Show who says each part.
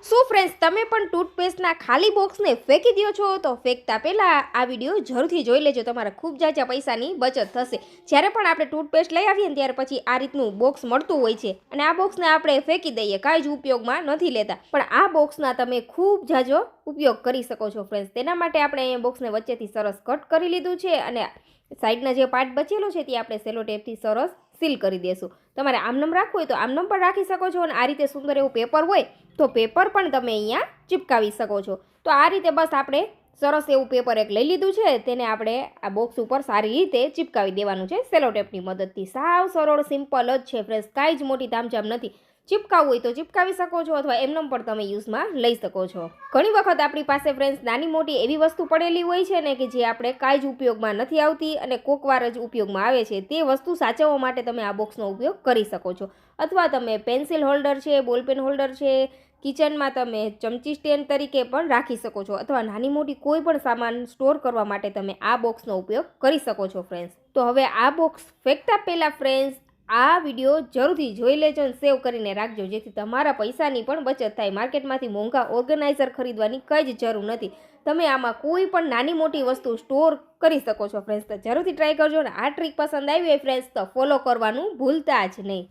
Speaker 1: શું ફ્રેન્ડ્સ, તમે પણ ટૂથપેસ્ટના ખાલી બોક્સને ફેંકી દો છો? તો ફેંકતા પહેલાં આ વિડીયો જરૂરથી જોઈ લેજો. તમારા ખૂબ જાજા પૈસાની બચત થશે. જ્યારે પણ આપણે ટૂથપેસ્ટ લઈ આવીએ ને ત્યારે પછી આ રીતનું બોક્સ મળતું હોય છે અને આ બોક્સને આપણે ફેંકી દઈએ, કાંઈ જ ઉપયોગમાં નથી લેતા. પણ આ બોક્સના તમે ખૂબ જાજો ઉપયોગ કરી શકો છો ફ્રેન્ડ્સ. તેના માટે આપણે અહીંયા બોક્સને વચ્ચેથી સરસ કટ કરી લીધું છે અને સાઈડના જે પાર્ટ બચેલો છે તે આપણે સેલો ટેપથી સરસ સીલ કરી દેશું. તમારે આમનમ રાખવું હોય તો આમનમ પણ રાખી શકો છો અને આ રીતે સુંદર એવું પેપર હોય તો પેપર પણ તમે અહીંયા ચિપકાવી શકો છો. તો આ રીતે બસ આપણે સરસ એવું પેપર એક લઈ લીધું છે, તેને આપણે આ બોક્સ ઉપર સારી રીતે ચિપકાવી દેવાનું છે સેલો ટેપની મદદથી. સાવ સરળ સિમ્પલ જ છે ફ્રેન્ડ્સ, કાંઈ જ મોટી તામઝામ નથી. ચિપકાવવું હોય તો ચિપકાવી શકો છો અથવા એમનેમ પણ તમે યુઝમાં લઈ શકો છો. ઘણી વખત આપણી પાસે ફ્રેન્ડ્સ નાની મોટી એવી વસ્તુ પડેલી હોય છે ને કે જે આપણે કાંઈ જ ઉપયોગમાં નથી આવતી અને કોક વાર જ ઉપયોગમાં આવે છે. તે વસ્તુ સાચવવા માટે તમે આ બોક્સનો ઉપયોગ કરી શકો છો. અથવા તમે પેન્સિલ હોલ્ડર છે, બોલપેન હોલ્ડર છે, કિચનમાં તમે ચમચી સ્ટેન્ડ તરીકે પણ રાખી શકો છો અથવા નાની મોટી કોઈ પણ સામાન સ્ટોર કરવા માટે તમે આ બોક્સનો ઉપયોગ કરી શકો છો ફ્રેન્ડ્સ. તો હવે આ બોક્સ ફેંકતા પહેલાં ફ્રેન્ડ્સ આ વિડીયો જરૂરથી જોઈ લેજો અને સેવ કરીને રાખજો, જેથી તમારા પૈસાની પણ બચત થાય. માર્કેટમાંથી મોંઘા ઓર્ગેનાઇઝર ખરીદવાની કંઈ જ જરૂર નથી. તમે આમાં કોઈ પણ નાની મોટી વસ્તુ સ્ટોર કરી શકો છો ફ્રેન્ડ્સ. તો જરૂરથી ટ્રાય કરજો અને આ ટ્રીક પસંદ આવી હોય ફ્રેન્ડ્સ તો ફોલો કરવાનું ભૂલતા જ નહીં.